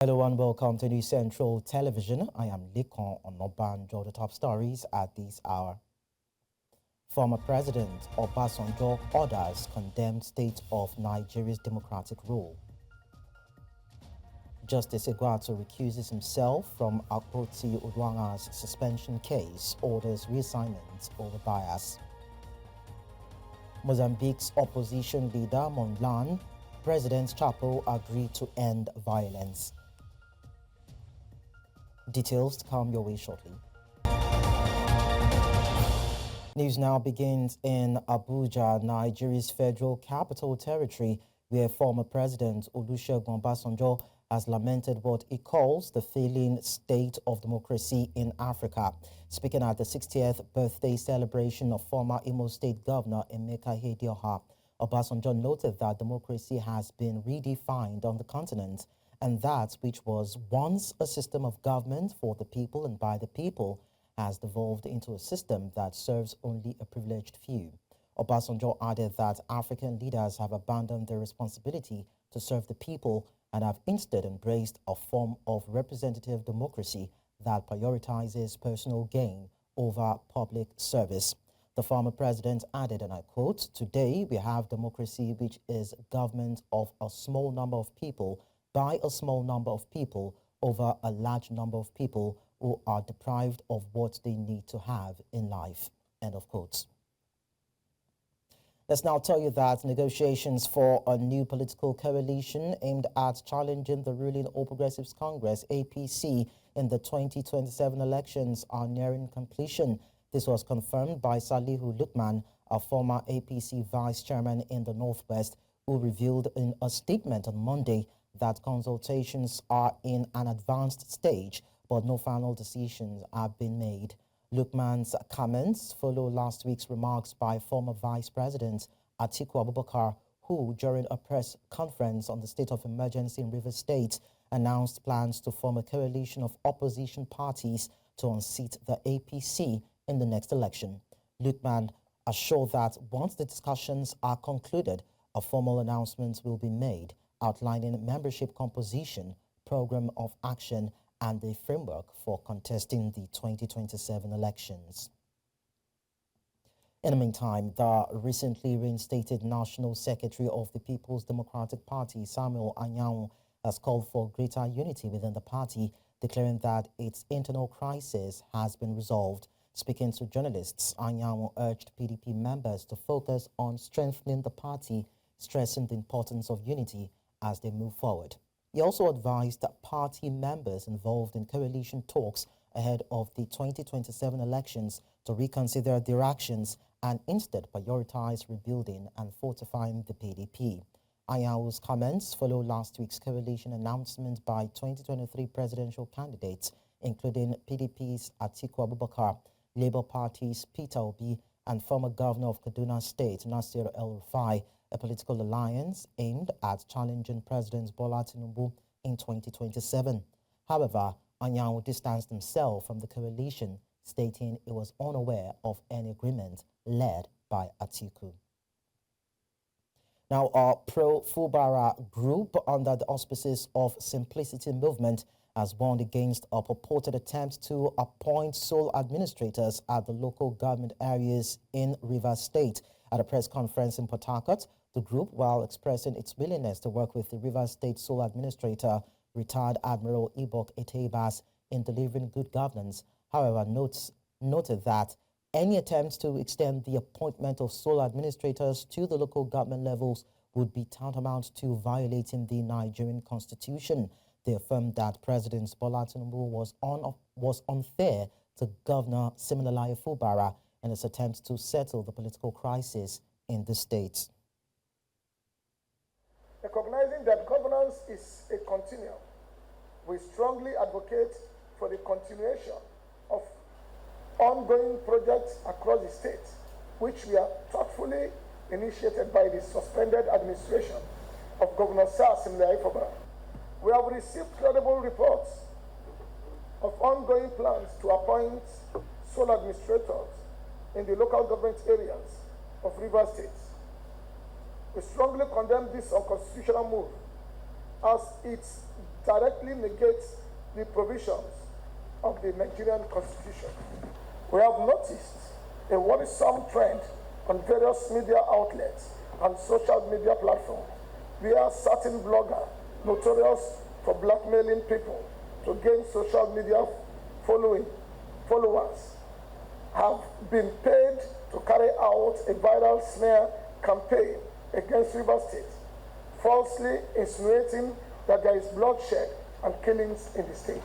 Hello and welcome to New Central Television. I am Likon Onobanjo. The top stories at this hour. Former President Obasanjo orders condemned state of Nigeria's democratic rule. Justice Iguatu recuses himself from Akpoti Udwanga's suspension case, orders reassignment over bias. Mozambique's opposition leader Mondlane, President Chapo agreed to end violence. Details to come your way shortly. News now begins in Abuja, Nigeria's federal capital territory, where former President Olusegun Obasanjo has lamented what he calls the failing state of democracy in Africa. Speaking at the 60th birthday celebration of former Imo State Governor Emeka Ihedioha, Obasanjo noted that democracy has been redefined on the continent, and that which was once a system of government for the people and by the people has devolved into a system that serves only a privileged few. Obasanjo added that African leaders have abandoned their responsibility to serve the people and have instead embraced a form of representative democracy that prioritizes personal gain over public service. The former president added, and I quote, "Today we have democracy which is government of a small number of people by a small number of people over a large number of people who are deprived of what they need to have in life." End of quote. Let's now tell you that negotiations for a new political coalition aimed at challenging the ruling All Progressives Congress, APC, in the 2027 elections are nearing completion. This was confirmed by Salihu Lukman, a former APC vice chairman in the Northwest, who revealed in a statement on Monday that consultations are in an advanced stage, but no final decisions have been made. Lukman's comments follow last week's remarks by former Vice President Atiku Abubakar, who, during a press conference on the state of emergency in Rivers State, announced plans to form a coalition of opposition parties to unseat the APC in the next election. Lukman assured that once the discussions are concluded, a formal announcement will be made outlining membership composition, program of action, and the framework for contesting the 2027 elections. In the meantime, the recently reinstated National Secretary of the People's Democratic Party, Samuel Anyanwu, has called for greater unity within the party, declaring that its internal crisis has been resolved. Speaking to journalists, Anyanwu urged PDP members to focus on strengthening the party, stressing the importance of unity as they move forward. He also advised that party members involved in coalition talks ahead of the 2027 elections to reconsider their actions and instead prioritize rebuilding and fortifying the PDP. Anyawu's comments follow last week's coalition announcement by 2023 presidential candidates, including PDP's Atiku Abubakar, Labour Party's Peter Obi, and former governor of Kaduna State, Nasir El-Rufai, a political alliance aimed at challenging President Bola Tinubu in 2027. However, Anyanwu distanced himself from the coalition, stating he was unaware of any agreement led by Atiku. Now, a pro-Fubara group under the auspices of Simplicity Movement has warned against a purported attempt to appoint sole administrators at the local government areas in Rivers State. At a press conference in Port Harcourt, the group, while expressing its willingness to work with the Rivers State sole administrator, retired Admiral Ibok Etebas, in delivering good governance, however, noted that any attempts to extend the appointment of sole administrators to the local government levels would be tantamount to violating the Nigerian constitution. They affirmed that President Bola Tinubu was unfair to Governor Siminalayi Fubara in his attempt to settle the political crisis in the state. Recognizing that governance is a continuum, we strongly advocate for the continuation of ongoing projects across the state, which we are thoughtfully initiated by the suspended administration of Governor Siminalayi Fubara. We have received credible reports of ongoing plans to appoint sole administrators in the local government areas of Rivers State. We strongly condemn this unconstitutional move as it directly negates the provisions of the Nigerian Constitution. We have noticed a worrisome trend on various media outlets and social media platforms where certain bloggers notorious for blackmailing people to gain social media followers have been paid to carry out a viral smear campaign against Rivers State, falsely insinuating that there is bloodshed and killings in the state.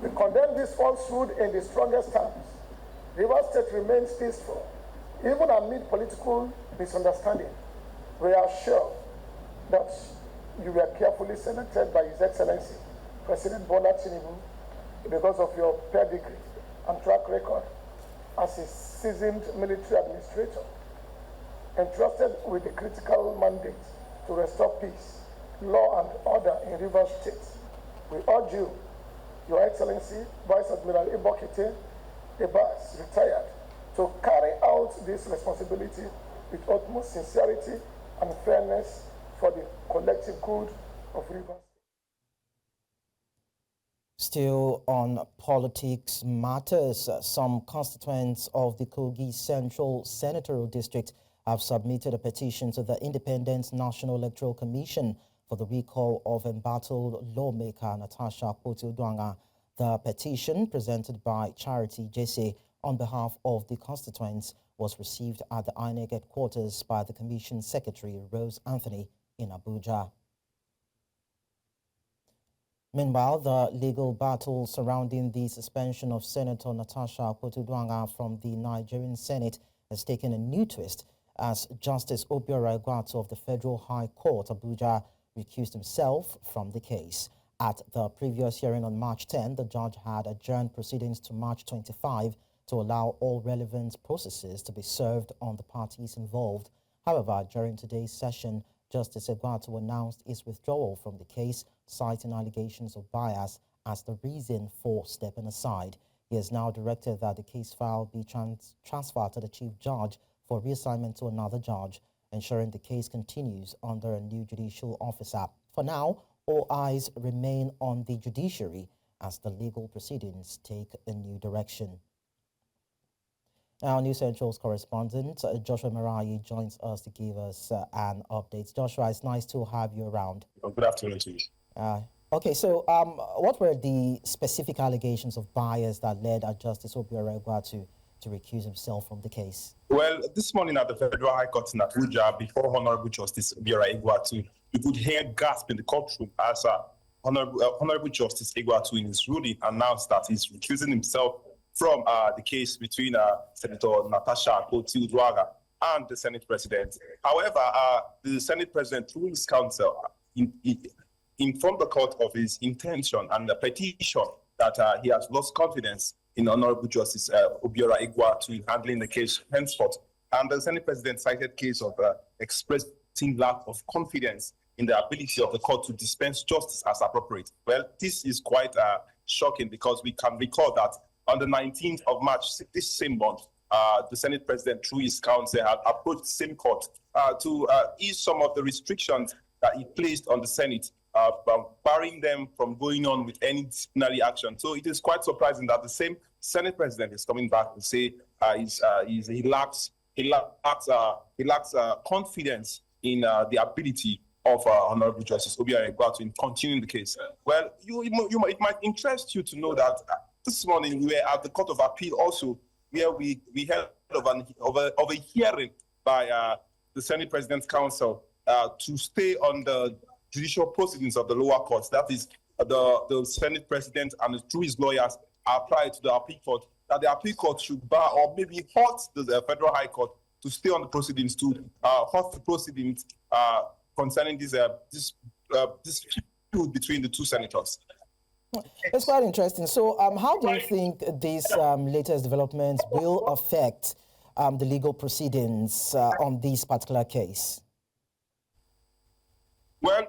We condemn this falsehood in the strongest terms. Rivers State remains peaceful, even amid political misunderstanding. We are sure that you were carefully selected by His Excellency, President Bola Tinubu, because of your pedigree and track record as a seasoned military administrator, entrusted with the critical mandate to restore peace, law and order in Rivers State. We urge you, Your Excellency, Vice Admiral Ibokete Ebas, retired, to carry out this responsibility with utmost sincerity and fairness for the collective good of Rivers. Still on politics matters, some constituents of the Kogi Central Senatorial District have submitted a petition to the Independent National Electoral Commission for the recall of embattled lawmaker Natasha Akpoti-Uduaghan. The petition, presented by Charity Jesse on behalf of the constituents, was received at the INEC headquarters by the Commission Secretary Rose Anthony in Abuja. Meanwhile, the legal battle surrounding the suspension of Senator Natasha Akpoti-Uduaghan from the Nigerian Senate has taken a new twist as Justice Obiora Egwatu of the Federal High Court, Abuja, recused himself from the case. At the previous hearing on March 10, the judge had adjourned proceedings to March 25 to allow all relevant processes to be served on the parties involved. However, during today's session, Justice Egwatu announced his withdrawal from the case, citing allegations of bias as the reason for stepping aside. He has now directed that the case file be transferred to the Chief Judge for reassignment to another judge, ensuring the case continues under a new judicial officer. For now, all eyes remain on the judiciary as the legal proceedings take a new direction. Our News Central's correspondent, Joshua Marayi, joins us to give us an update. Joshua, it's nice to have you around. Good afternoon to you. Okay, so what were the specific allegations of bias that led Justice Obiora Egwatu to recuse himself from the case? Well, this morning at the Federal High Court in Abuja, before Honorable Justice Obiora Egwatu, you could hear gasp in the courtroom as Honorable Justice Egwatu in his ruling announced that he's recusing himself from the case between Senator Natasha Akpoti-Uduaghan and the Senate President. However, the Senate President, through his counsel, informed the court of his intention and the petition that he has lost confidence in Honorable Justice Obiora Egwatu in handling the case henceforth. And the Senate President cited case of expressing lack of confidence in the ability of the court to dispense justice as appropriate. Well, this is quite shocking because we can recall that on the 19th of March, this same month, the Senate President, through his counsel, had approached the same court to ease some of the restrictions that he placed on the Senate, barring them from going on with any disciplinary action. So it is quite surprising that the same Senate President is coming back to say he lacks confidence in the ability of Honorable Justice Obiora Egwatu in continuing the case. Well, it might interest you to know that this morning we were at the Court of Appeal also, where we heard of a hearing by the Senate President's Counsel to stay on the judicial proceedings of the lower courts. That is, the Senate President and through his lawyers applied to the appeal court that the appeal court should bar or maybe halt the Federal High Court to stay on the proceedings, to halt the proceedings concerning this dispute between the two senators. It's quite interesting. So how do you think these latest developments will affect the legal proceedings on this particular case? Well,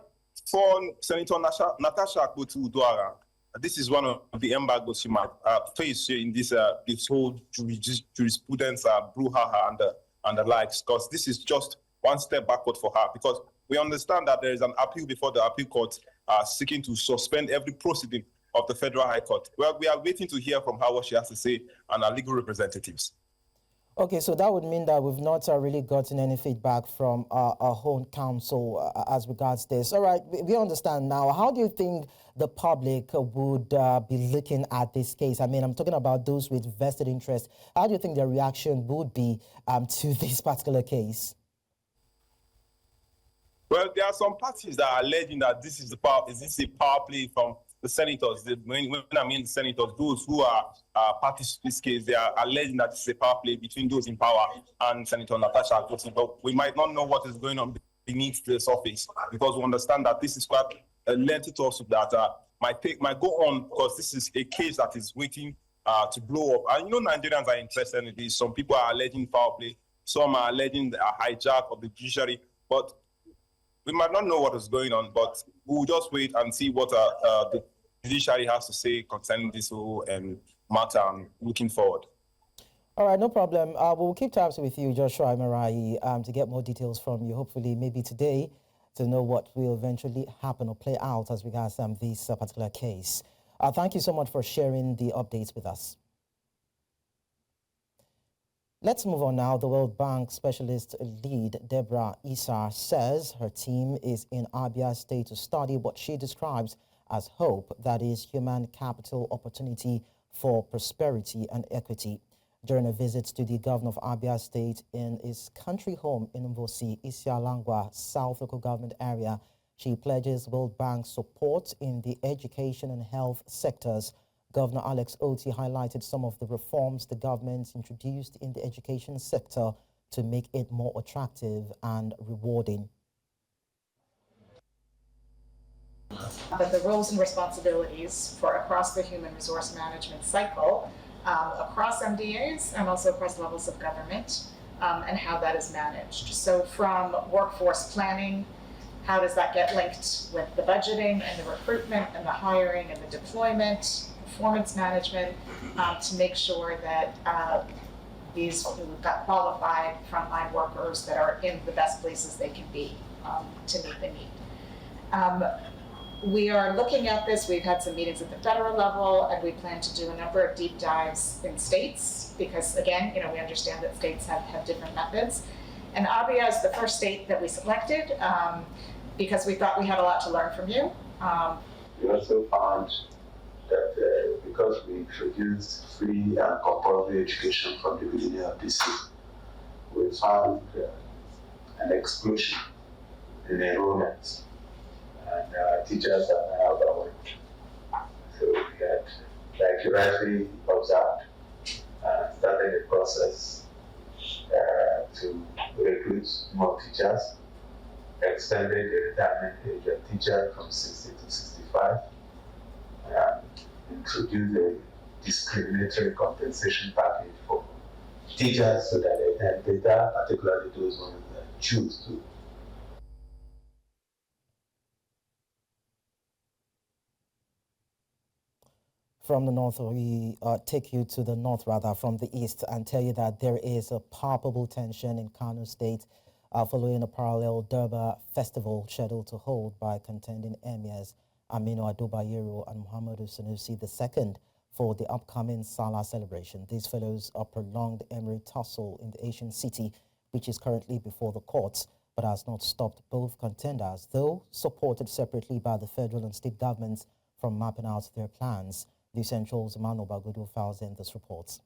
for Senator Natasha Akpoti-Uduaghan, this is one of the embargoes she might face in this whole jurisprudence brouhaha and the likes, because this is just one step backward for her, because we understand that there is an appeal before the appeal court seeking to suspend every proceeding of the Federal High Court. Well, we are waiting to hear from her what she has to say and our legal representatives. Okay, so that would mean that we've not really gotten any feedback from our own counsel as regards this. All right, we understand now. How do you think the public would be looking at this case? I mean, I'm talking about those with vested interest. How do you think their reaction would be to this particular case? Well, there are some parties that are alleging that this is a power play from the senators. When I mean the senators, those who are parties to this case, they are alleging that it's a power play between those in power and Senator Natasha Akpoti. But we might not know what is going on beneath the surface, because we understand that this is quite a lengthy lawsuit that might go on, because this is a case that is waiting to blow up. And Nigerians are interested in this. Some people are alleging foul play, some are alleging a hijack of the judiciary, but we might not know what is going on, but we'll just wait and see what the judiciary has to say concerning this whole matter and looking forward. All right, no problem. We'll keep tabs with you, Joshua Amarai, to get more details from you, hopefully maybe today, to know what will eventually happen or play out as regards this particular case. Thank you so much for sharing the updates with us. Let's move on now. The World Bank specialist lead, Deborah Issa, says her team is in Abia State to study what she describes as hope, that is human capital opportunity for prosperity and equity. During a visit to the governor of Abia State in his country home in Mvosi, Isialangwa, South Local Government area, she pledges World Bank support in the education and health sectors. Governor Alex Oti highlighted some of the reforms the government introduced in the education sector to make it more attractive and rewarding. But the roles and responsibilities for across the human resource management cycle, across MDAs and also across levels of government, and how that is managed. So from workforce planning, how does that get linked with the budgeting and the recruitment and the hiring and the deployment, performance management, to make sure that we've got qualified frontline workers that are in the best places they can be to meet the need. We are looking at this. We've had some meetings at the federal level, and we plan to do a number of deep dives in states, because again, we understand that states have different methods. And Abia is the first state that we selected because we thought we had a lot to learn from you. We also found that because we introduced free and compulsory education from the beginning of this year, we found an explosion in enrollment, and teachers are now overwhelmed. So we had, like you rightly observed, started the process to recruit more teachers, extended the retirement age of teachers from 60 to 65, introduced a discriminatory compensation package for teachers so that they can better, particularly those ones that choose to. From the north, we take you to the north, rather, from the east, and tell you that there is a palpable tension in Kano State following a parallel Durbar festival scheduled to hold by contending emirs Aminu Ado Bayero and Muhammadu Sanusi II for the upcoming Salah celebration. This follows a prolonged emirate tussle in the Asian city, which is currently before the courts, but has not stopped both contenders, though supported separately by the federal and state governments, from mapping out their plans. The Central's Emmanuel Bagudu files in this report.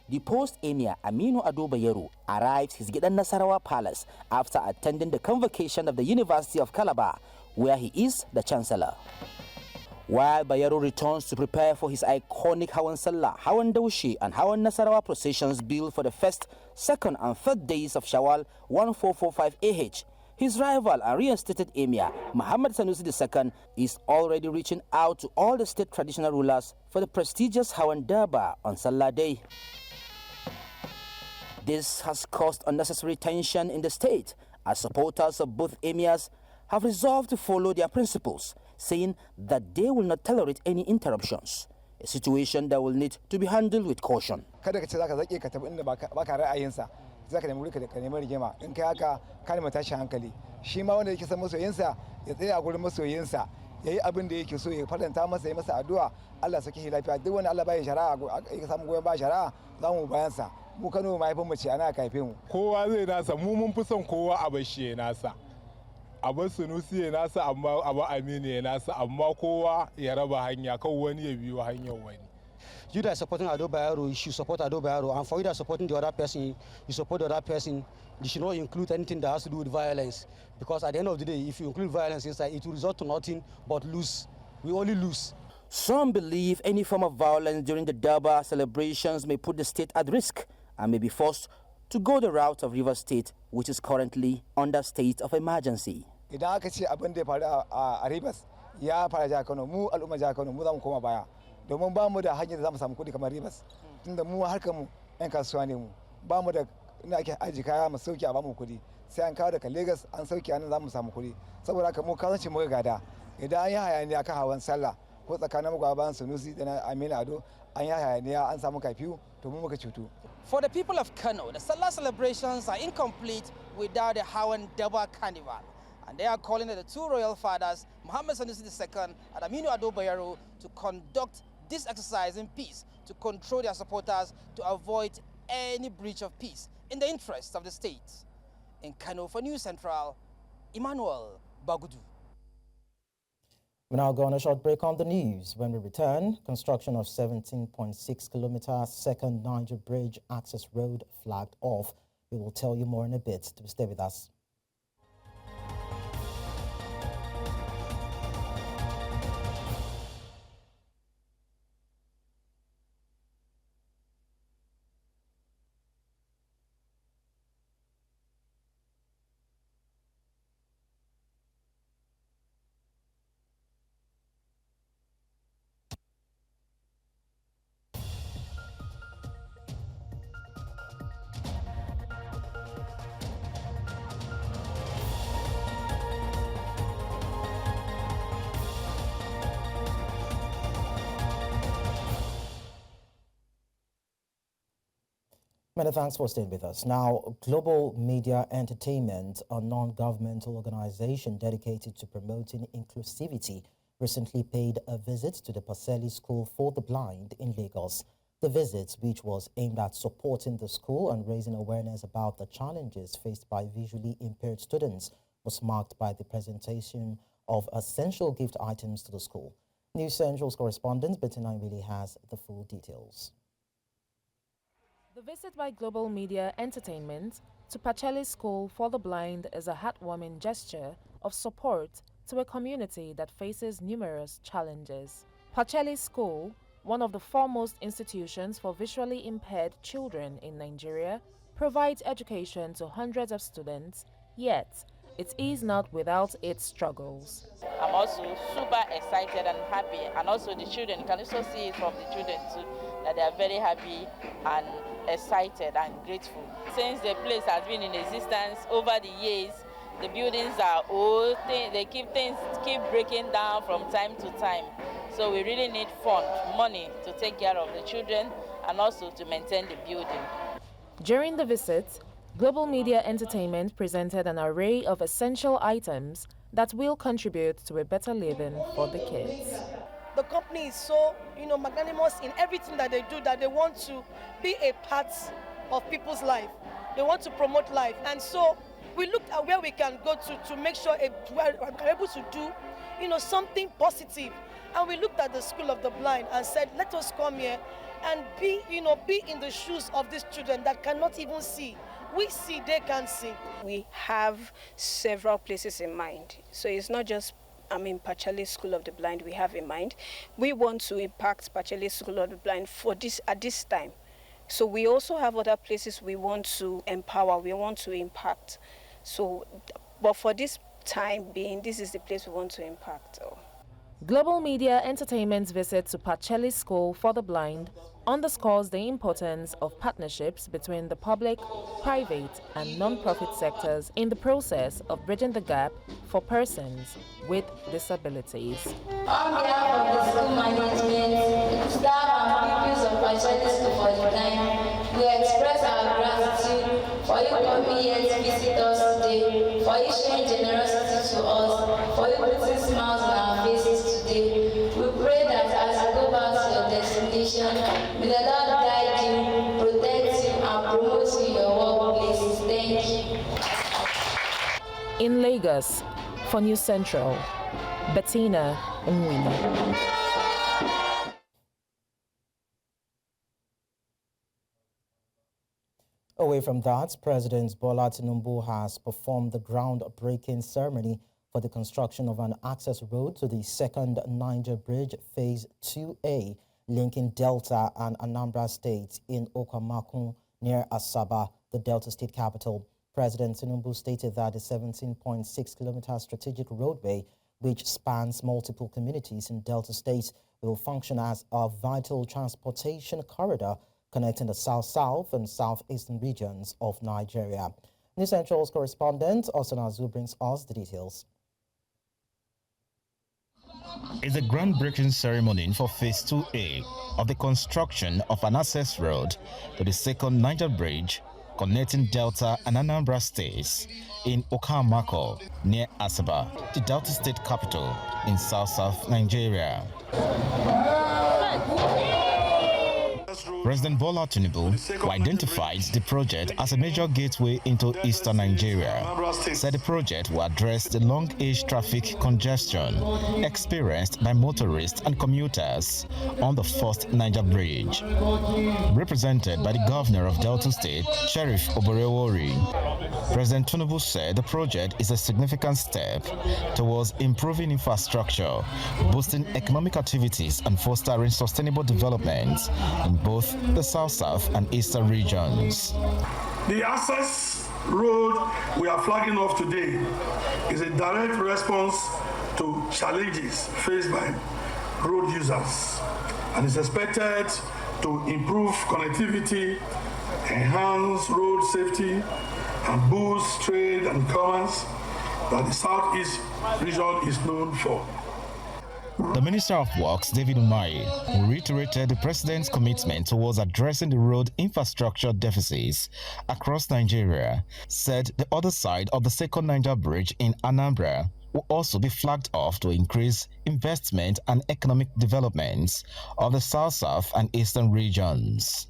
The post-emir Aminu Ado Bayero arrives his Gidan Nasarawa Palace after attending the convocation of the University of Calabar, where he is the chancellor. While Bayero returns to prepare for his iconic Hawan Salah, Hawan Daushi and Hawan Nasarawa processions built for the first, second and third days of Shawwal 1445 AH, his rival and reinstated emir, Muhammad Sanusi II, is already reaching out to all the state traditional rulers for the prestigious Hawan Durbar on Salah Day. This has caused unnecessary tension in the state, as supporters of both emirs have resolved to follow their principles, saying that they will not tolerate any interruptions. a situation that will need to be handled with caution. Kada ka ce zaka zake ka tafi inda baka ra'ayinsa, zaka nemi wuri ka nemi rigima, in kai haka ka nemi tashi hankali. Shi ma wanda yake san masoyinsa ya tsaya a gurin masoyinsa, yayi abin da yake so, ya faranta masa, ya masa addu'a, Allah saki shi lafiya. Duk wanda Allah bai shari'a ya samu goyon ba shari'a, za mu bayan sa. Mu Kano mahaifin mu ce ana kaife mu. Kowa zai nasa, mu mun fi son kowa a bashi ya nasa. Abu Sunusi ya nasa, amma Abu Aminu ya nasa, amma kowa ya raba hanya, kan wani ya biyo hanyar wani. You that are supporting Ado Bayero, you should support Ado Bayero, and for you that are supporting the other person, you support the other person. You should not include anything that has to do with violence, because at the end of the day, if you include violence inside, it will result to nothing but lose. We only lose. Some believe any form of violence during the Durbar celebrations may put the state at risk and may be forced to go the route of Rivers State, which is currently under state of emergency. Idan aka ce abin da ya faru a Rivers ya fara jihar Kano, mu al'umma jihar Kano mu za mu koma baya, domin ba mu da hanyar da za mu samu kuɗi kamar Rivers, tunda mu harkar mu 'yan kasuwa ne mu, ba mu da ina ake aji kaya mu sauke a ba mu kuɗi, sai an kawo daga Lagos an sauke a nan za mu samu kuɗi, saboda haka mu kasance mu gada. Idan an yi hayaniya kan hawan sallah ko tsakanin magwaban Sunusi da na Aminu Ado, an yi hayaniya an samu kafiyu, to mu muka cutu. For the people of Kano, the Salah celebrations are incomplete without the Hawan Durbar Carnival. And they are calling on the two royal fathers, Muhammad Sanusi II and Aminu Ado Bayero, to conduct this exercise in peace, to control their supporters, to avoid any breach of peace in the interest of the state. In Kano for News Central, Emmanuel Bagudu. We now go on a short break on the news. When we return, construction of 17.6 kilometer second Niger Bridge access road flagged off. We will tell you more in a bit. To stay with us. Many thanks for staying with us. Now, Global Media Entertainment, a non-governmental organization dedicated to promoting inclusivity, recently paid a visit to the Paseli School for the Blind in Lagos. The visit, which was aimed at supporting the school and raising awareness about the challenges faced by visually impaired students, was marked by the presentation of essential gift items to the school. News Central's correspondent Bettina really has the full details. The visit by Global Media Entertainment to Pacheli School for the Blind is a heartwarming gesture of support to a community that faces numerous challenges. Pacheli School, one of the foremost institutions for visually impaired children in Nigeria, provides education to hundreds of students, yet it is not without its struggles. I'm also super excited and happy, and also the children, you can also see it from the children too, that they are very happy and excited and grateful. Since the place has been in existence over the years, the buildings are old, they keep breaking down from time to time. So we really need money to take care of the children and also to maintain the building. During the visit, Global Media Entertainment presented an array of essential items that will contribute to a better living for the kids. The company is so, magnanimous in everything that they do, that they want to be a part of people's life. They want to promote life. And so we looked at where we can go to make sure we're able to do, something positive. And we looked at the School of the Blind and said, let us come here and be in the shoes of these children that cannot even see. We see, they can't see. We have several places in mind. So it's not just Pacheli School of the Blind we have in mind. We want to impact Pacheli School of the Blind at this time. So we also have other places we want to empower, we want to impact. So, but for this time being, this is the place we want to impact. Global Media Entertainment's visit to Pacelli School for the Blind underscores the importance of partnerships between the public, private, and non-profit sectors in the process of bridging the gap for persons with disabilities. On behalf of the school management, staff and pupils of Pacelli School for the Blind, we express our gratitude for you coming here to visit us today, for you showing generosity to us, for you putting smiles on our faces today. We pray that as you go back to your destination, may the Lord guide you, protect you, and promote you in your workplaces. Thank you. In Lagos, for News Central, Bettina Nwini. Away from that, President Bola Tinubu has performed the groundbreaking ceremony for the construction of an access road to the second Niger Bridge, Phase 2A, linking Delta and Anambra states in Okamakun near Asaba, the Delta state capital. President Tinubu stated that the 17.6-kilometer strategic roadway, which spans multiple communities in Delta states, will function as a vital transportation corridor connecting the South-South and Southeastern regions of Nigeria. News Central's correspondent, Osana Azu, brings us the details. It's a groundbreaking ceremony for Phase 2A of the construction of an access road to the second Niger Bridge connecting Delta and Anambra states in Okamako near Asaba, the Delta state capital in South-South Nigeria. President Bola Tinubu, who identified the project as a major gateway into eastern Nigeria, said the project will address the long-age traffic congestion experienced by motorists and commuters on the first Niger Bridge. Represented by the governor of Delta State, Sheriff Oborewori, President Tinubu said the project is a significant step towards improving infrastructure, boosting economic activities, and fostering sustainable development in both the South-South and Eastern regions. The access road we are flagging off today is a direct response to challenges faced by road users and is expected to improve connectivity, enhance road safety, and boost trade and commerce that the Southeast region is known for. The Minister of Works, David Umahi, who reiterated the President's commitment towards addressing the road infrastructure deficits across Nigeria, said the other side of the second Niger Bridge in Anambra will also be flagged off to increase investment and economic developments of the South-South and Eastern regions.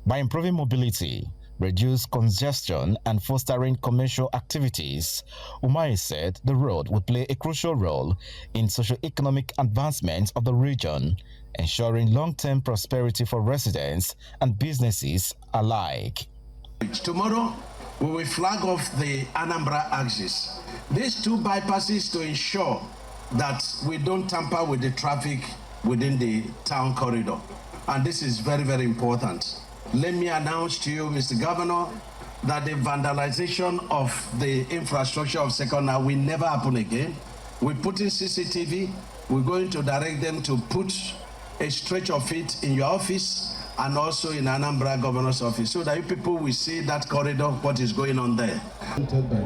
By improving mobility, reduce congestion, and fostering commercial activities, Umahi said the road would play a crucial role in socio-economic advancement of the region, ensuring long-term prosperity for residents and businesses alike. Tomorrow, we will flag off the Anambra axis. These two bypasses to ensure that we don't tamper with the traffic within the town corridor. And this is very, very important. Let me announce to you, Mr. Governor, that the vandalization of the infrastructure of Second now will never happen again. We put in CCTV. We're going to direct them to put a stretch of it in your office and also in Anambra Governor's office so that you people will see that corridor, what is going on there.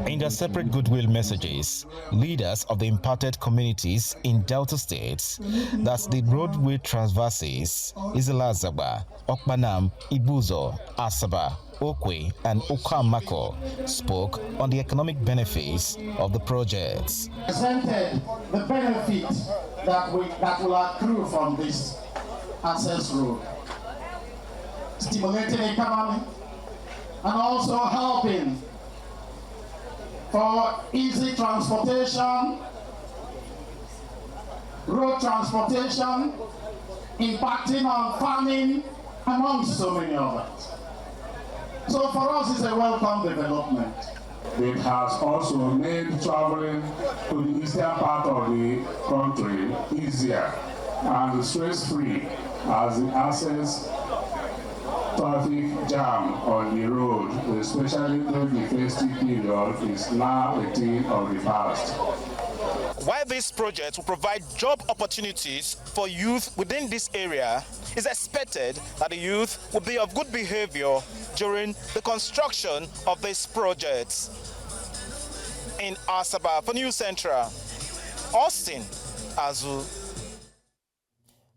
In their separate goodwill messages, leaders of the impacted communities in Delta states, that's the roadway traverses, Izilazaba, Okpanam, Ibuzo, Asaba, Okwe, and Okamako, spoke on the economic benefits of the projects. Presented the benefit that will accrue from this access road, stimulating economy and also helping for easy transportation, road transportation, impacting on farming, amongst so many others. So for us, it's a welcome development. It has also made traveling to the eastern part of the country easier and stress-free as the access traffic jam on the road, especially during the festive period, is now a thing of the past. While this project will provide job opportunities for youth within this area, it's expected that the youth will be of good behavior during the construction of this project. In Asaba, for News Central, Austin Azu.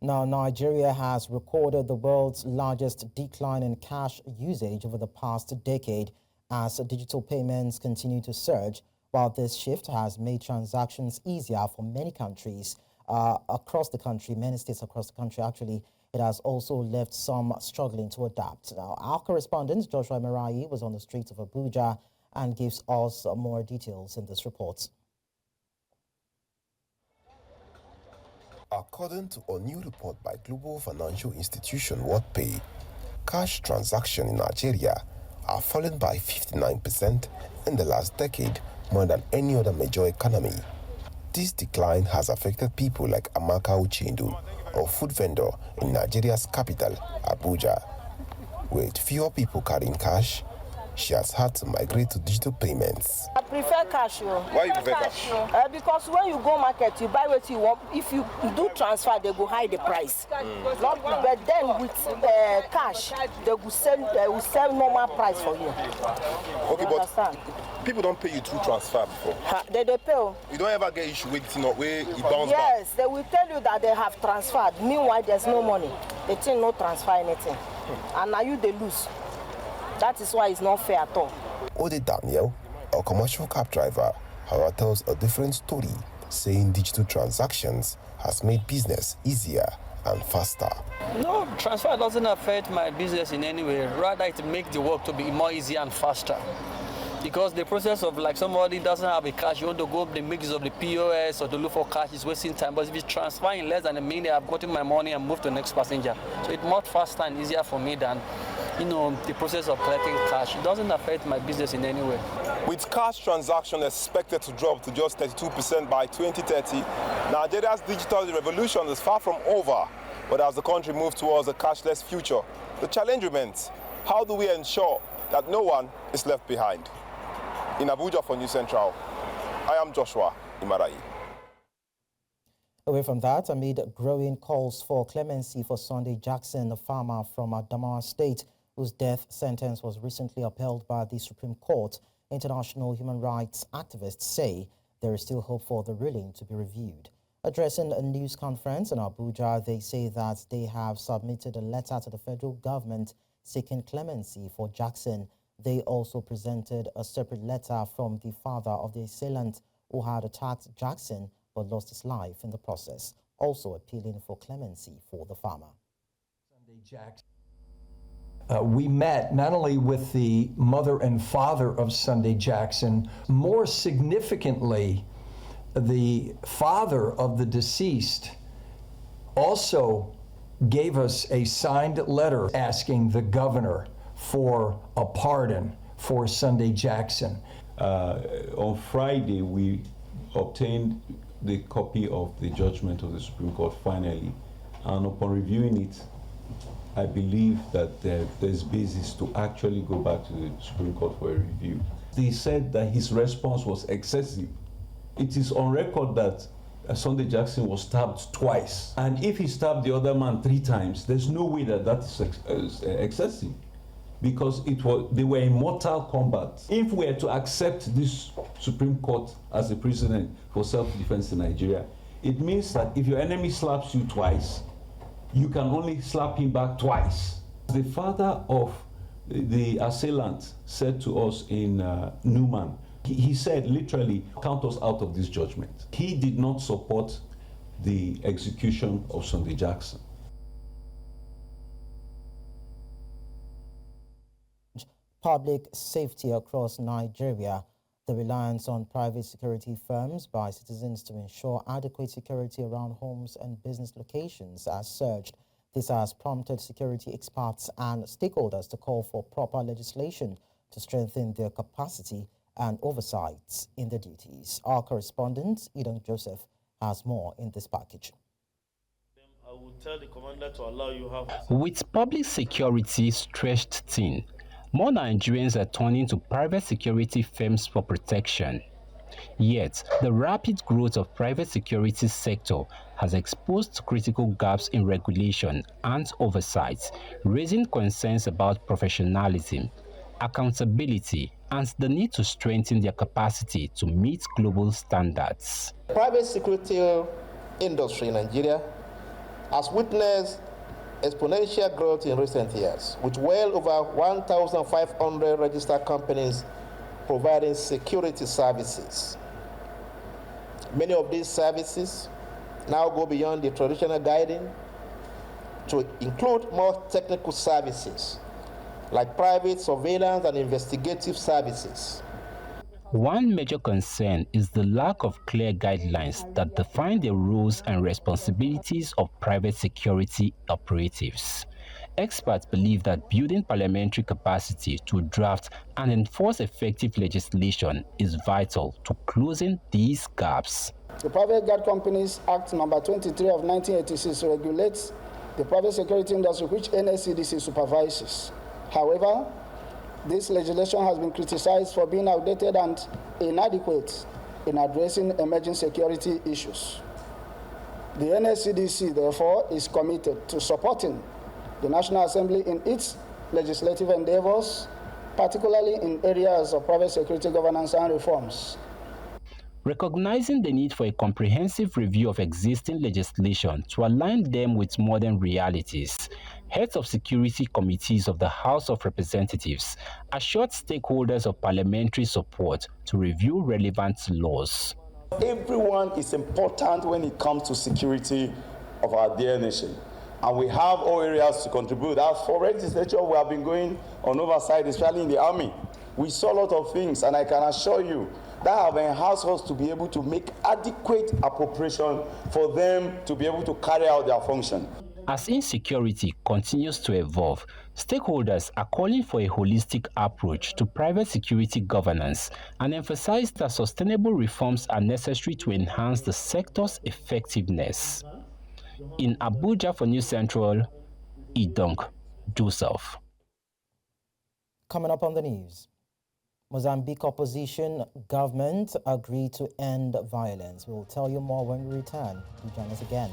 Now, Nigeria has recorded the world's largest decline in cash usage over the past decade as digital payments continue to surge. While this shift has made transactions easier for many countries across the country, many states across the country, actually, it has also left some struggling to adapt. Now, our correspondent, Joshua Mirai, was on the streets of Abuja and gives us more details in this report. According to a new report by global financial institution WorldPay, cash transactions in Nigeria are falling by 59% in the last decade, more than any other major economy. This decline has affected people like Amaka Uchendu, a food vendor in Nigeria's capital, Abuja. With fewer people carrying cash, she has had to migrate to digital payments. I prefer cash. Why you prefer cash? Because when you go market, you buy what you want. If you do transfer, they go hide the price. But then with cash, they will sell normal price for you. Okay, but people don't pay you through transfer before. They pay. You don't ever get issue with where it bounce back? Yes, they will tell you that they have transferred. Meanwhile, there's no money. They think no transfer anything. And now you they lose. That is why it's not fair at all. Ode Daniel, a commercial cab driver, however, tells a different story, saying digital transactions has made business easier and faster. No, transfer doesn't affect my business in any way. Rather, it makes the work to be more easier and faster. Because the process of like somebody doesn't have a cash, you want to go the mix of the POS or to look for cash is wasting time. But if you transfer in less than a minute, I've gotten my money and moved to the next passenger. So it's much faster and easier for me than the process of collecting cash. It doesn't affect my business in any way. With cash transactions expected to drop to just 32% by 2030, Nigeria's digital revolution is far from over. But as the country moves towards a cashless future, the challenge remains: how do we ensure that no one is left behind? In Abuja for News Central, I am Joshua Imarai. Away from that, amid growing calls for clemency for Sunday Jackson, a farmer from Adamawa State, whose death sentence was recently upheld by the Supreme Court, international human rights activists say there is still hope for the ruling to be reviewed. Addressing a news conference in Abuja, they say that they have submitted a letter to the federal government seeking clemency for Jackson. They also presented a separate letter from the father of the assailant who had attacked Jackson but lost his life in the process, also appealing for clemency for the farmer. Sunday Jackson. We met not only with the mother and father of Sunday Jackson, more significantly, the father of the deceased also gave us a signed letter asking the governor for a pardon for Sunday Jackson. On Friday, we obtained the copy of the judgment of the Supreme Court finally, and upon reviewing it, I believe that there's basis to actually go back to the Supreme Court for a review. They said that his response was excessive. It is on record that Sunday Jackson was stabbed twice, and if he stabbed the other man 3 times, there's no way that that is excessive, because they were in mortal combat. If we are to accept this Supreme Court as a precedent for self-defense in Nigeria, it means that if your enemy slaps you twice, you can only slap him back twice. The father of the assailant said to us in Newman, he said literally, count us out of this judgment. He did not support the execution of Sunday Jackson. Public safety across Nigeria. The reliance on private security firms by citizens to ensure adequate security around homes and business locations has surged. This has prompted security experts and stakeholders to call for proper legislation to strengthen their capacity and oversight in their duties. Our correspondent, Eden Joseph, has more in this package. I will tell the commander to allow you have. With public security stretched thin, more Nigerians are turning to private security firms for protection. Yet, the rapid growth of private security sector has exposed critical gaps in regulation and oversight, raising concerns about professionalism, accountability, and the need to strengthen their capacity to meet global standards. Private security industry in Nigeria has witnessed exponential growth in recent years, with well over 1,500 registered companies providing security services. Many of these services now go beyond the traditional guiding to include more technical services like private surveillance and investigative services. One major concern is the lack of clear guidelines that define the roles and responsibilities of private security operatives. Experts believe that building parliamentary capacity to draft and enforce effective legislation is vital to closing these gaps. The Private Guard Companies Act number 23 of 1986 regulates the private security industry, which NSCDC supervises. However, this legislation has been criticized for being outdated and inadequate in addressing emerging security issues. The NSCDC, therefore, is committed to supporting the National Assembly in its legislative endeavors, particularly in areas of private security governance and reforms. Recognizing the need for a comprehensive review of existing legislation to align them with modern realities, heads of security committees of the House of Representatives assured stakeholders of parliamentary support to review relevant laws. Everyone is important when it comes to security of our dear nation, and we have all areas to contribute. As for legislature, we have been going on oversight, especially in the army. We saw a lot of things, and I can assure you that have enhanced us to be able to make adequate appropriation for them to be able to carry out their function. As insecurity continues to evolve, stakeholders are calling for a holistic approach to private security governance and emphasize that sustainable reforms are necessary to enhance the sector's effectiveness. In Abuja for News Central, Idong Joseph. Coming up on the news, Mozambique opposition government agreed to end violence. We'll tell you more when we return. Do join us again.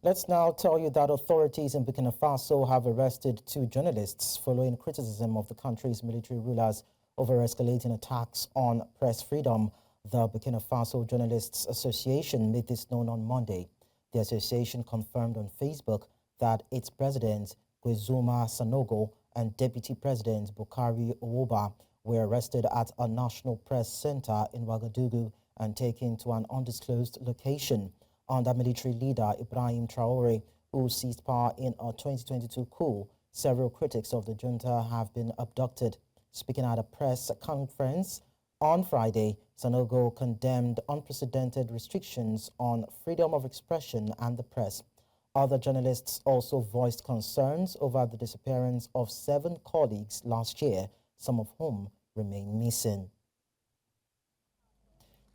Let's now tell you that authorities in Burkina Faso have arrested 2 journalists following criticism of the country's military rulers over escalating attacks on press freedom. The Burkina Faso Journalists Association made this known on Monday. The association confirmed on Facebook that its president, Gwezuma Sanogo, and Deputy President Bukari Owoba were arrested at a national press center in Ouagadougou and taken to an undisclosed location. Under military leader Ibrahim Traoré, who seized power in a 2022 coup, several critics of the junta have been abducted. Speaking at a press conference on Friday, Sanogo condemned unprecedented restrictions on freedom of expression and the press. Other journalists also voiced concerns over the disappearance of 7 colleagues last year, some of whom remain missing.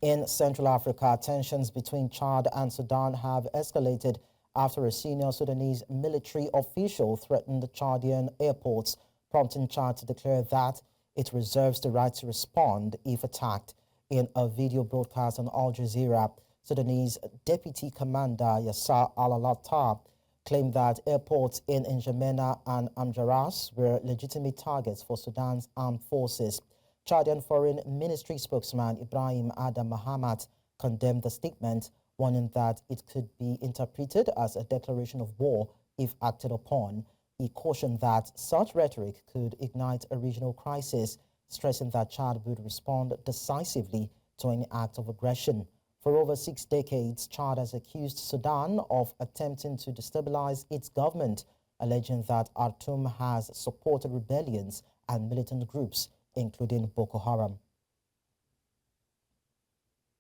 In Central Africa, tensions between Chad and Sudan have escalated after a senior Sudanese military official threatened the Chadian airports, prompting Chad to declare that it reserves the right to respond if attacked. In a video broadcast on Al Jazeera, Sudanese Deputy Commander Yasser al-Alatar claimed that airports in N'Djamena and Amjaras were legitimate targets for Sudan's armed forces. Chadian Foreign Ministry spokesman Ibrahim Adam Mahamat condemned the statement, warning that it could be interpreted as a declaration of war if acted upon. He cautioned that such rhetoric could ignite a regional crisis, stressing that Chad would respond decisively to any act of aggression. For over 6 decades, Chad has accused Sudan of attempting to destabilize its government, alleging that Khartoum has supported rebellions and militant groups, including Boko Haram.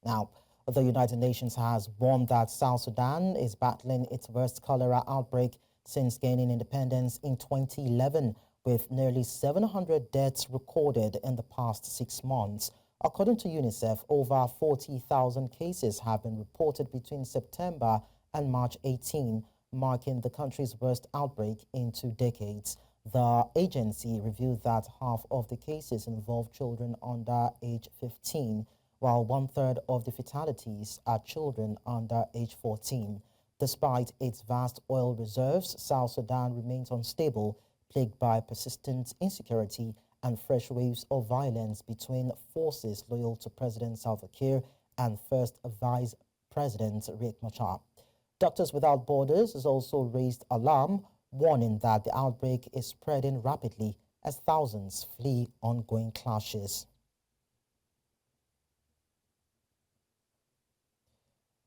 Now, the United Nations has warned that South Sudan is battling its worst cholera outbreak since gaining independence in 2011, with nearly 700 deaths recorded in the past 6 months. According to UNICEF, over 40,000 cases have been reported between September and March 18, marking the country's worst outbreak in 2 decades. The agency revealed that half of the cases involve children under age 15, while 1/3 of the fatalities are children under age 14. Despite its vast oil reserves, South Sudan remains unstable, plagued by persistent insecurity and fresh waves of violence between forces loyal to President Salva Kiir and First Vice President Riek Machar. Doctors Without Borders has also raised alarm, warning that the outbreak is spreading rapidly as thousands flee ongoing clashes.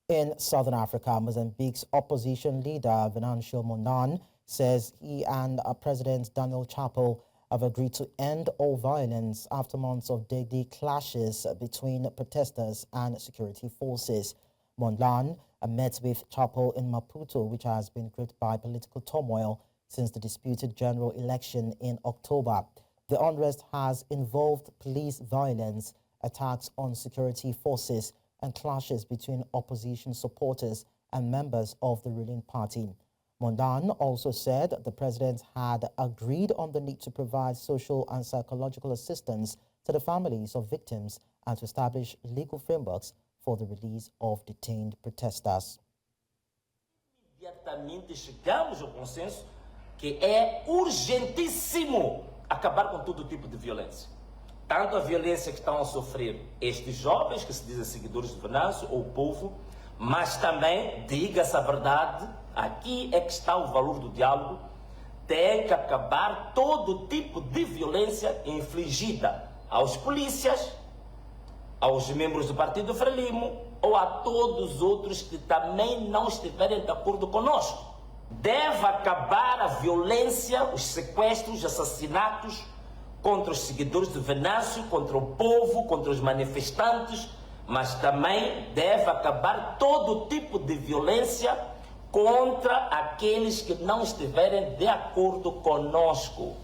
In southern Africa, Mozambique's opposition leader, Venâncio Mondlane, says he and President Daniel Chapo have agreed to end all violence after months of deadly clashes between protesters and security forces. Mondlane met with Chapo in Maputo, which has been gripped by political turmoil since the disputed general election in October. The unrest has involved police violence, attacks on security forces, and clashes between opposition supporters and members of the ruling party. Mondlane also said the president had agreed on the need to provide social and psychological assistance to the families of victims and to establish legal frameworks for the release of detained protesters. Imediatamente chegamos ao consenso que é urgentíssimo acabar com todo tipo de violência. Tanto a violência que estão a sofrer estes jovens, que se dizem seguidores de Venâncio, ou o povo, mas também, diga-se a verdade, aqui é que está o valor do diálogo, tem que acabar todo tipo de violência infligida aos polícias, aos membros do Partido Frelimo ou a todos os outros que também não estiverem de acordo conosco. Deve acabar a violência, os sequestros, assassinatos contra os seguidores de Venâncio, contra o povo, contra os manifestantes, mas também deve acabar todo tipo de violência contra aqueles que não estiverem de acordo conosco.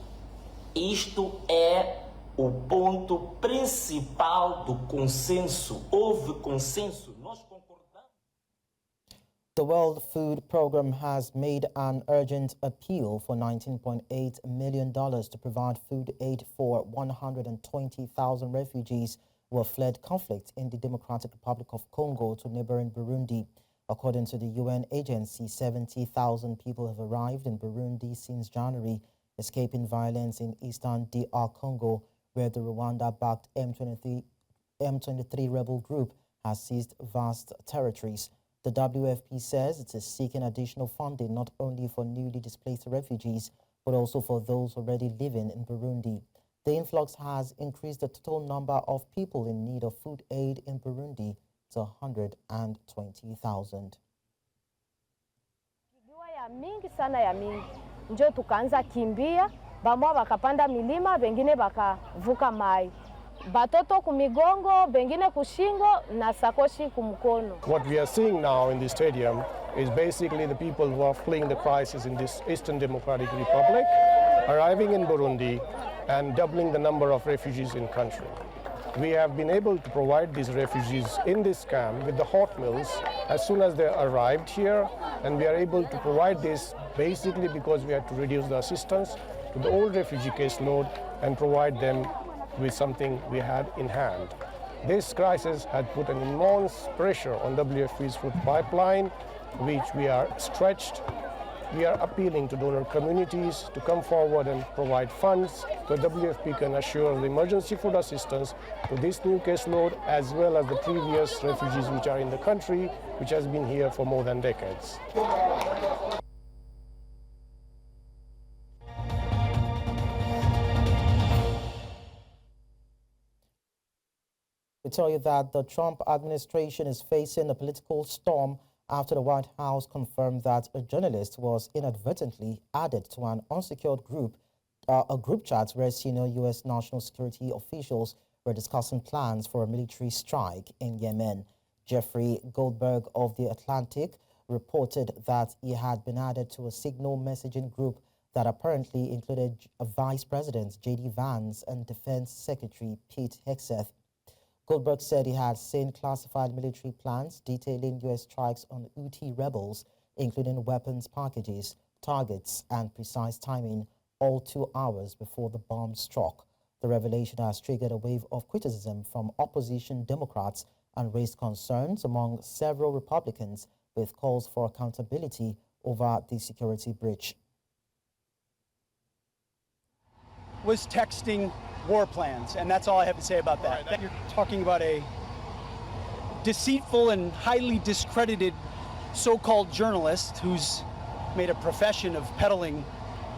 Isto é o ponto principal do consenso. Houve consenso. Nós concordamos. The World Food Programme has made an urgent appeal for $19.8 million to provide food aid for 120,000 refugees who have fled conflict in the Democratic Republic of Congo to neighboring Burundi. According to the UN agency, 70,000 people have arrived in Burundi since January, escaping violence in eastern DR Congo, where the Rwanda-backed M23 rebel group has seized vast territories. The WFP says it is seeking additional funding not only for newly displaced refugees, but also for those already living in Burundi. The influx has increased the total number of people in need of food aid in Burundi to 120,000. Ya mingi sana ya mingi. Njo tukaanza kimbia, bamwa bakapanda milima, bengine bakavuka mai. Batoto kumigongo, bengine kushingo, na sakoshi kumkono. What we are seeing now in the stadium is basically the people who are fleeing the crisis in this Eastern Democratic Republic, arriving in Burundi and doubling the number of refugees in country. We have been able to provide these refugees in this camp with the hot meals as soon as they arrived here, and we are able to provide this basically because we had to reduce the assistance to the old refugee caseload and provide them with something we had in hand. This crisis had put an immense pressure on WFP's food pipeline, which we are stretched. We are appealing to donor communities to come forward and provide funds so WFP can assure the emergency food assistance to this new caseload as well as the previous refugees which are in the country, which has been here for more than decades. We tell you that the Trump administration is facing a political storm after the White House confirmed that a journalist was inadvertently added to an unsecured group, a group chat where senior U.S. national security officials were discussing plans for a military strike in Yemen. Jeffrey Goldberg of The Atlantic reported that he had been added to a signal messaging group that apparently included Vice President J.D. Vance and Defense Secretary Pete Hegseth. Goldberg said he had seen classified military plans detailing U.S. strikes on Houthi rebels, including weapons packages, targets, and precise timing, all 2 hours before the bomb struck. The revelation has triggered a wave of criticism from opposition Democrats and raised concerns among several Republicans, with calls for accountability over the security breach. Was texting war plans, and that's all I have to say about that. You're talking about a deceitful and highly discredited so-called journalist who's made a profession of peddling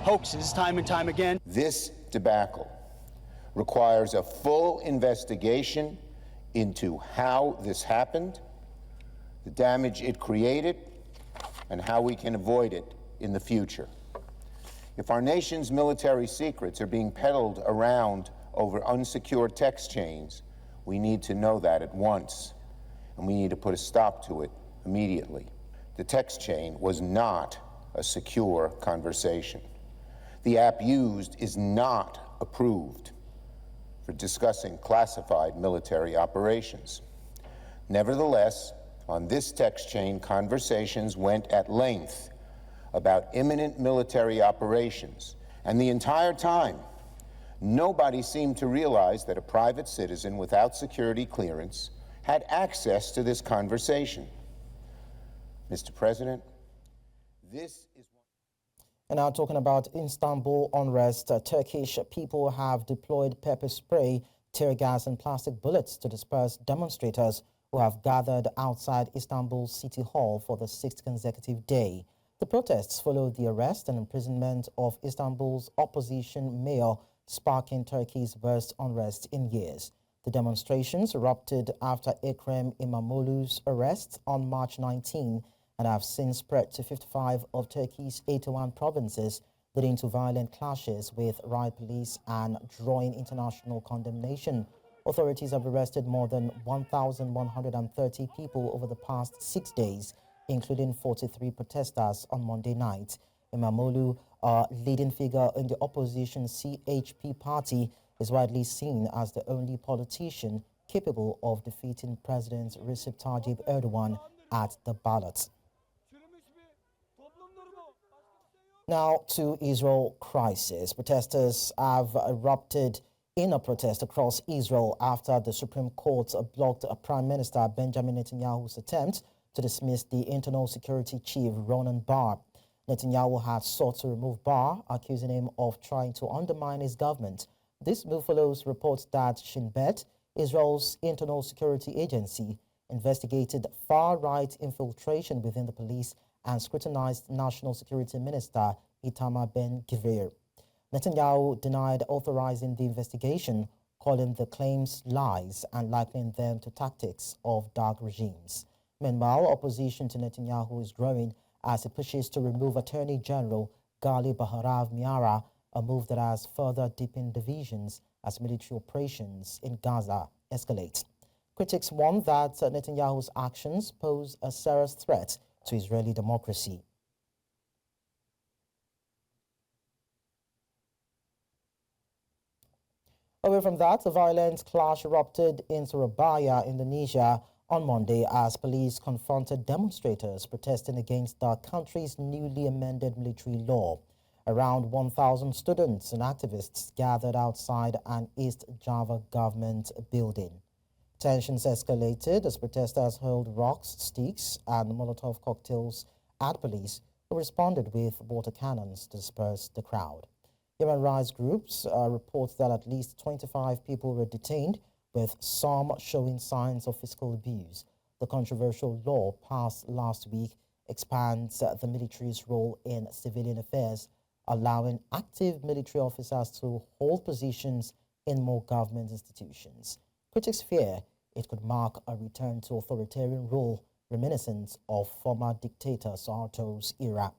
hoaxes time and time again. This debacle requires a full investigation into how this happened, the damage it created, and how we can avoid it in the future. If our nation's military secrets are being peddled around over unsecured text chains, we need to know that at once, and we need to put a stop to it immediately. The text chain was not a secure conversation. The app used is not approved for discussing classified military operations. Nevertheless, on this text chain, conversations went at length about imminent military operations, and the entire time, nobody seemed to realize that a private citizen without security clearance had access to this conversation. Mr. President, this is... And now talking about Istanbul unrest, Turkish people have deployed pepper spray, tear gas and plastic bullets to disperse demonstrators who have gathered outside Istanbul City Hall for the 6th consecutive day. The protests followed the arrest and imprisonment of Istanbul's opposition mayor, sparking Turkey's worst unrest in years. The demonstrations erupted after Ekrem İmamoğlu's arrest on March 19 and have since spread to 55 of Turkey's 81 provinces, leading to violent clashes with riot police and drawing international condemnation. Authorities have arrested more than 1,130 people over the past 6 days, including 43 protesters on Monday night. İmamoğlu, a leading figure in the opposition CHP party, is widely seen as the only politician capable of defeating President Recep Tayyip Erdogan at the ballot. Now to Israel crisis. Protesters have erupted in a protest across Israel after the Supreme Court blocked Prime Minister Benjamin Netanyahu's attempt to dismiss the internal security chief Ronen Bar. Netanyahu had sought to remove Bar, accusing him of trying to undermine his government. This move follows reports that Shin Bet, Israel's internal security agency, investigated far-right infiltration within the police and scrutinized National Security Minister Itamar Ben-Gvir. Netanyahu denied authorizing the investigation, calling the claims lies and likening them to tactics of dark regimes. Meanwhile, opposition to Netanyahu is growing as he pushes to remove Attorney General Gali Baharav Miara, a move that has further deepened divisions as military operations in Gaza escalate. Critics warn that Netanyahu's actions pose a serious threat to Israeli democracy. Away from that, a violent clash erupted in Surabaya, Indonesia on Monday as police confronted demonstrators protesting against the country's newly amended military law. Around 1,000 students and activists gathered outside an East Java government building. Tensions escalated as protesters hurled rocks, sticks, and Molotov cocktails at police, who responded with water cannons to disperse the crowd. Human rights groups report that at least 25 people were detained, with some showing signs of physical abuse. The controversial law passed last week expands the military's role in civilian affairs, allowing active military officers to hold positions in more government institutions. Critics fear it could mark a return to authoritarian rule reminiscent of former dictator Suharto's era.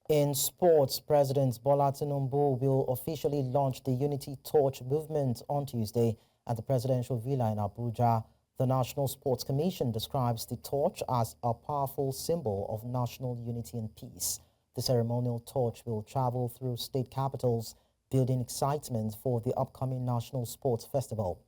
In sports, President Bola Tinubu will officially launch the Unity Torch movement on Tuesday at the presidential villa in Abuja. The National Sports Commission describes the torch as a powerful symbol of national unity and peace. The ceremonial torch will travel through state capitals, building excitement for the upcoming National Sports Festival.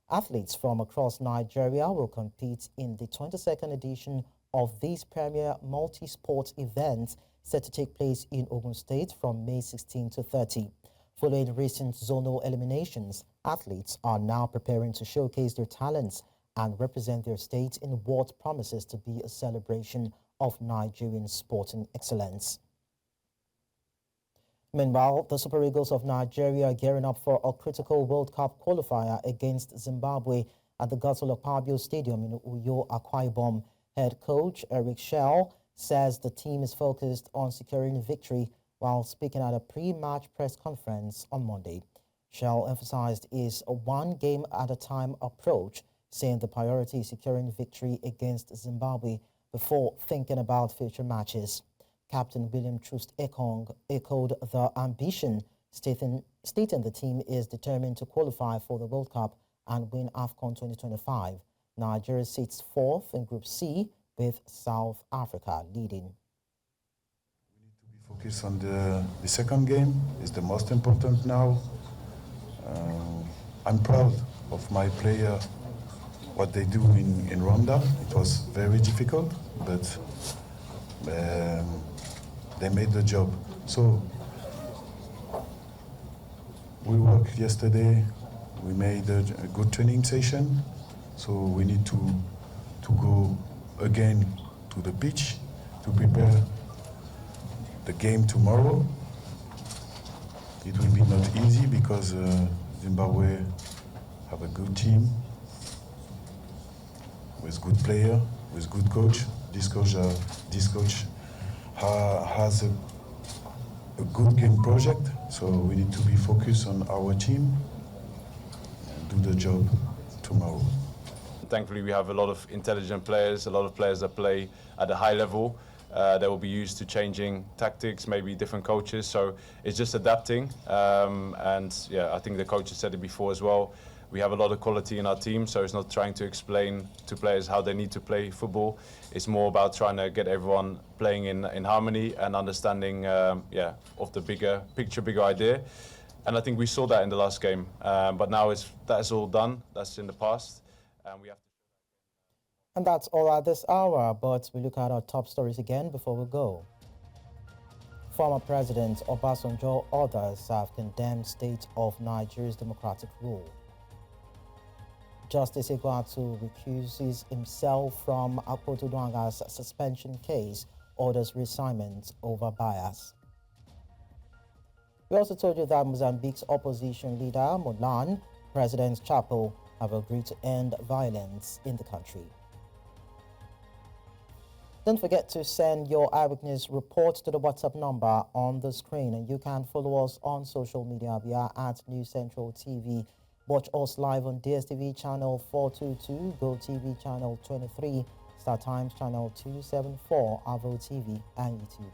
Athletes from across Nigeria will compete in the 22nd edition of this premier multi-sport event set to take place in Ogun State from May 16 to 30. Following recent zonal eliminations, athletes are now preparing to showcase their talents and represent their state in what promises to be a celebration of Nigerian sporting excellence. Meanwhile, the Super Eagles of Nigeria are gearing up for a critical World Cup qualifier against Zimbabwe at the Godswill Akpabio Stadium in Uyo, Akwa Ibom. Head coach Eric Schell says the team is focused on securing victory while speaking at a pre-match press conference on Monday. Schell emphasized his one-game-at-a-time approach, saying the priority is securing victory against Zimbabwe before thinking about future matches. Captain William Troost Ekong echoed the ambition, stating the team is determined to qualify for the World Cup and win AFCON 2025. Nigeria sits fourth in Group C with South Africa leading. Focus on the second game is the most important now. I'm proud of my player, what they do in Rwanda. It was very difficult, but they made the job. So we worked yesterday. We made a good training session. So we need to go again to the pitch to prepare the game tomorrow. It will be not easy because Zimbabwe have a good team with good player, with good coach. This coach has a good game project, so we need to be focused on our team and do the job tomorrow. Thankfully, we have a lot of intelligent players, a lot of players that play at a high level. They will be used to changing tactics, maybe different coaches. So it's just adapting. And yeah, I think the coaches said it before as well. We have a lot of quality in our team, so it's not trying to explain to players how they need to play football. It's more about trying to get everyone playing in harmony and understanding of the bigger picture, bigger idea. And I think we saw that in the last game. But now that's all done. That's in the past. And we have to. And that's all at this hour, but we look at our top stories again before we go. Former President Obasanjo, others have condemned state of Nigeria's democratic rule. Justice Iguatu recuses himself from Akpoto Duanga's suspension case, orders reassignment over bias. We also told you that Mozambique's opposition leader, Mondlane, President Chapo, have agreed to end violence in the country. Don't forget to send your eyewitness reports to the WhatsApp number on the screen, and you can follow us on social media. We are at News Central TV. Watch us live on DSTV channel 422, GoTV channel 23, Star Times channel 274, Avo TV, and YouTube.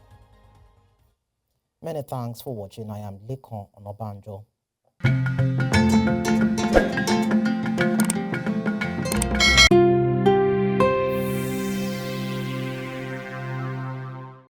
Many thanks for watching. I am Lekon Onobanjo.